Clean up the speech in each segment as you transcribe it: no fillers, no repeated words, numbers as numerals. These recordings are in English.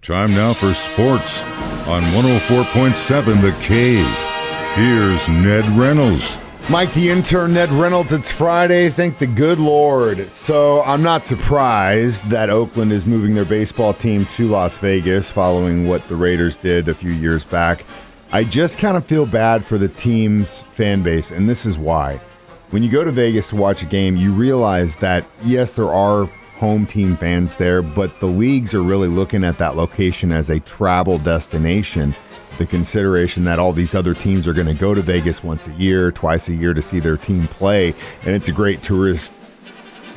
Time now for sports on 104.7 The Cave. Here's Ned Reynolds. Mike, the intern, Ned Reynolds. It's Friday. Thank the good Lord. So I'm not surprised that Oakland is moving their baseball team to Las Vegas following what the Raiders did a few years back. I just kind of feel bad for the team's fan base, and this is why. When you go to Vegas to watch a game, you realize that, yes, there are home team fans there, but the leagues are really looking at that location as a travel destination. The consideration that all these other teams are going to go to Vegas once a year, twice a year to see their team play, and it's a great tourist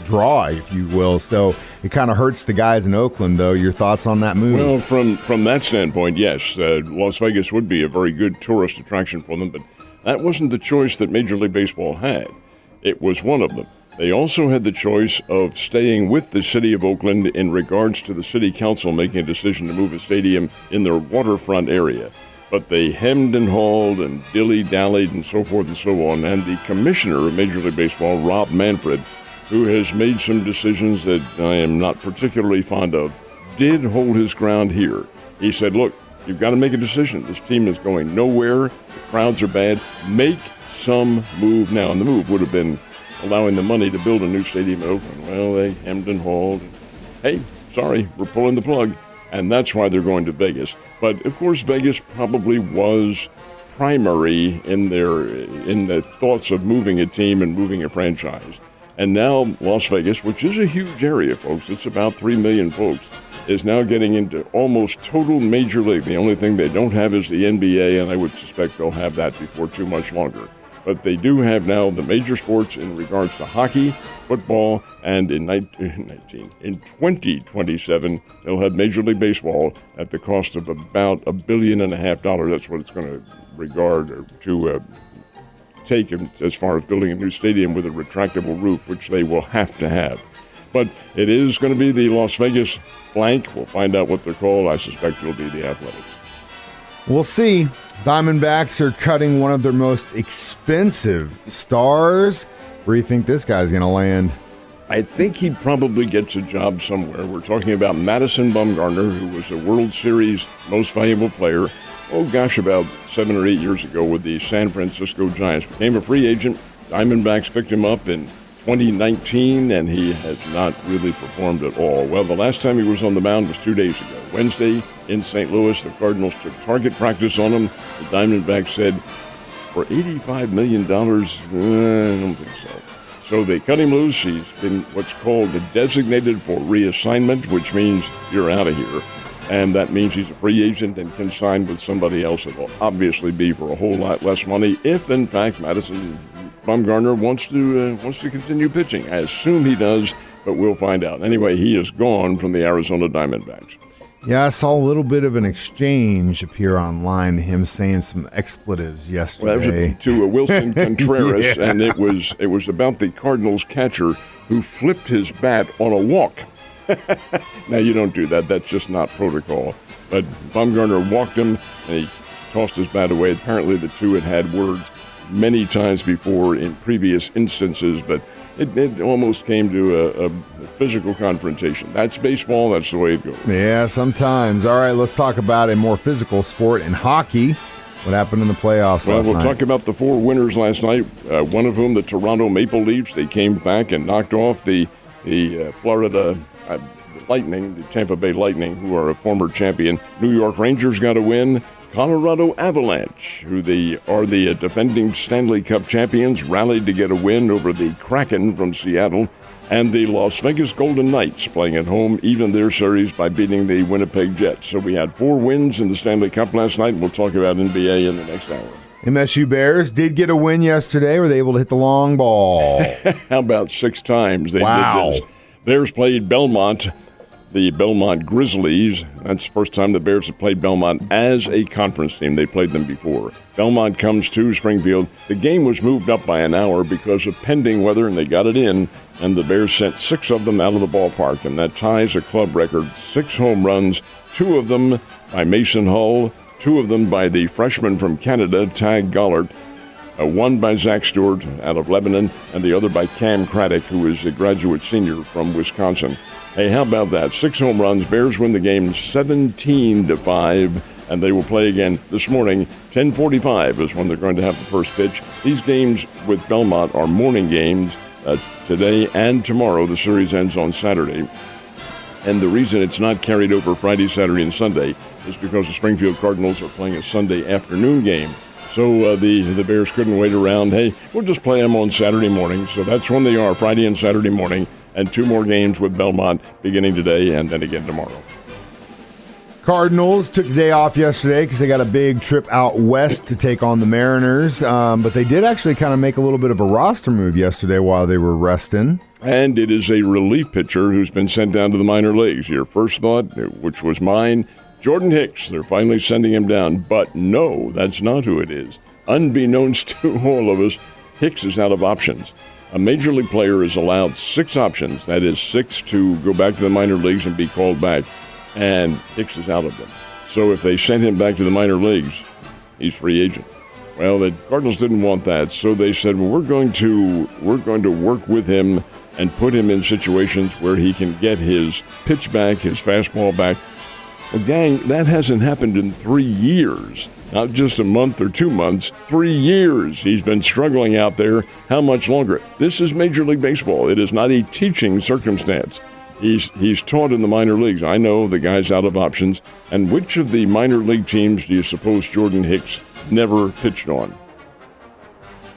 draw, if you will. So it kind of hurts the guys in Oakland, though. Your thoughts on that move? Well, from that standpoint, yes, Las Vegas would be a very good tourist attraction for them, but that wasn't the choice that Major League Baseball had. It was one of them. They also had the choice of staying with the city of Oakland in regards to the city council making a decision to move a stadium in their waterfront area. But they hemmed and hawed and dilly-dallied and so forth and so on. And the commissioner of Major League Baseball, Rob Manfred, who has made some decisions that I am not particularly fond of, did hold his ground here. He said, look, you've got to make a decision. This team is going nowhere. The crowds are bad. Make some move now. And the move would have been allowing the money to build a new stadium in Oakland. Well, they hemmed and hawed. Hey, sorry, we're pulling the plug. And that's why they're going to Vegas. But, of course, Vegas probably was primary in the thoughts of moving a team and moving a franchise. And now Las Vegas, which is a huge area, folks, it's about 3 million folks, is now getting into almost total major league. The only thing they don't have is the NBA, and I would suspect they'll have that before too much longer. But they do have now the major sports in regards to hockey, football, and in 2027, they'll have Major League Baseball at the cost of about $1.5 billion. That's what it's going to regard or to take as far as building a new stadium with a retractable roof, which they will have to have. But it is going to be the Las Vegas blank. We'll find out what they're called. I suspect it'll be the Athletics. We'll see. Diamondbacks are cutting one of their most expensive stars. Where do you think this guy's going to land? I think he probably gets a job somewhere. We're talking about Madison Bumgarner, who was a World Series most valuable player, about 7 or 8 years ago with the San Francisco Giants. Became a free agent. Diamondbacks picked him up in 2019, and he has not really performed at all. Well, the last time he was on the mound was 2 days ago. Wednesday in St. Louis, the Cardinals took target practice on him. The Diamondbacks said, for $85 million, I don't think so. So they cut him loose. He's been what's called designated for reassignment, which means you're out of here. And that means he's a free agent and can sign with somebody else. It'll obviously be for a whole lot less money if, in fact, Madison Bumgarner wants to continue pitching. I assume he does, but we'll find out. Anyway, he is gone from the Arizona Diamondbacks. Yeah, I saw a little bit of an exchange appear online, him saying some expletives yesterday. Well, that was to Wilson Contreras, yeah. And it was about the Cardinals catcher who flipped his bat on a walk. Now, you don't do that. That's just not protocol. But Bumgarner walked him, and he tossed his bat away. Apparently, the two had words many times before in previous instances, but it almost came to a physical confrontation. That's baseball. That's the way it goes. Yeah, sometimes. All right, let's talk about a more physical sport in hockey. What happened in the playoffs last night? We'll talk about the 4 winners last night, one of whom the Toronto Maple Leafs. They came back and knocked off the Florida Lightning, the Tampa Bay Lightning, who are a former champion. New York Rangers got a win. Colorado Avalanche, who are the defending Stanley Cup champions, rallied to get a win over the Kraken from Seattle. And the Las Vegas Golden Knights, playing at home, evened their series by beating the Winnipeg Jets. So we had 4 wins in the Stanley Cup last night, and we'll talk about NBA in the next hour. MSU Bears did get a win yesterday. Were they able to hit the long ball? How about 6 times they wow. did this? Bears played Belmont, the Belmont Grizzlies. That's the first time the Bears have played Belmont as a conference team. They played them before. Belmont comes to Springfield. The game was moved up by an hour because of pending weather, and they got it in, and the Bears sent 6 of them out of the ballpark, and that ties a club record. 6 home runs, 2 of them by Mason Hull, 2 of them by the freshman from Canada, Tag Gollert. one by Zach Stewart out of Lebanon, and the other by Cam Craddock, who is a graduate senior from Wisconsin. Hey, how about that? 6 home runs. Bears win the game 17-5, and they will play again this morning. 10:45 is when they're going to have the first pitch. These games with Belmont are morning games today and tomorrow. The series ends on Saturday. And the reason it's not carried over Friday, Saturday, and Sunday is because the Springfield Cardinals are playing a Sunday afternoon game. So the Bears couldn't wait around. Hey, we'll just play them on Saturday morning. So that's when they are, Friday and Saturday morning. And 2 more games with Belmont beginning today and then again tomorrow. Cardinals took the day off yesterday because they got a big trip out west to take on the Mariners. But they did actually kind of make a little bit of a roster move yesterday while they were resting. And it is a relief pitcher who's been sent down to the minor leagues. Your first thought, which was mine, Jordan Hicks. They're finally sending him down. But no, that's not who it is. Unbeknownst to all of us, Hicks is out of options. A major league player is allowed 6 options. That is 6 to go back to the minor leagues and be called back. And Hicks is out of them. So if they send him back to the minor leagues, he's free agent. Well, the Cardinals didn't want that, so they said, well, we're going to work with him and put him in situations where he can get his pitch back, his fastball back. Well, gang, that hasn't happened in 3 years. Not just a month or 2 months, 3 years. He's been struggling out there. How much longer? This is Major League Baseball. It is not a teaching circumstance. He's taught in the minor leagues. I know the guy's out of options. And which of the minor league teams do you suppose Jordan Hicks never pitched on?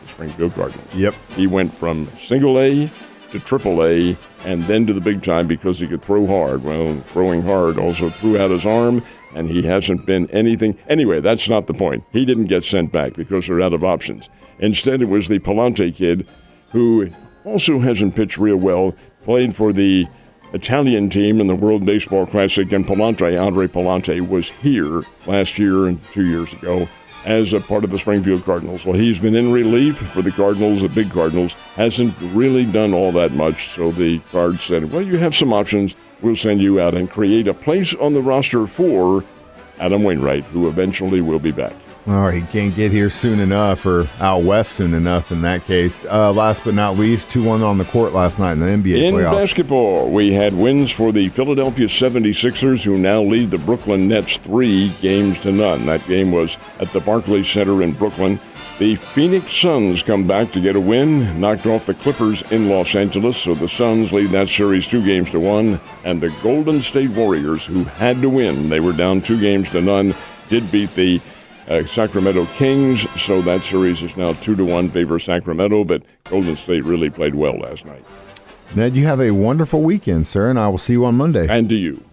The Springfield Cardinals. Yep. He went from single A to triple A and then to the big time because he could throw hard. Well, throwing hard also threw out his arm, and he hasn't been anything. Anyway, that's not the point. He didn't get sent back because they're out of options. Instead, it was the Palante kid, who also hasn't pitched real well, played for the Italian team in the World Baseball Classic, and Andre Palante, was here last year and 2 years ago as a part of the Springfield Cardinals. Well, he's been in relief for the Cardinals, the big Cardinals, hasn't really done all that much, so the Cards said, well, you have some options, we'll send you out and create a place on the roster for Adam Wainwright, who eventually will be back. All right, he can't get here soon enough, or out west soon enough in that case. Last but not least, 2-1 on the court last night in the NBA playoffs. In basketball, we had wins for the Philadelphia 76ers, who now lead the Brooklyn Nets 3-0. That game was at the Barclays Center in Brooklyn. The Phoenix Suns come back to get a win, knocked off the Clippers in Los Angeles, so the Suns lead that series 2-1. And the Golden State Warriors, who had to win, they were down 2-0, did beat the Sacramento Kings, so that series is now 2-1 favor Sacramento, but Golden State really played well last night. Ned, you have a wonderful weekend, sir, and I will see you on Monday. And to you.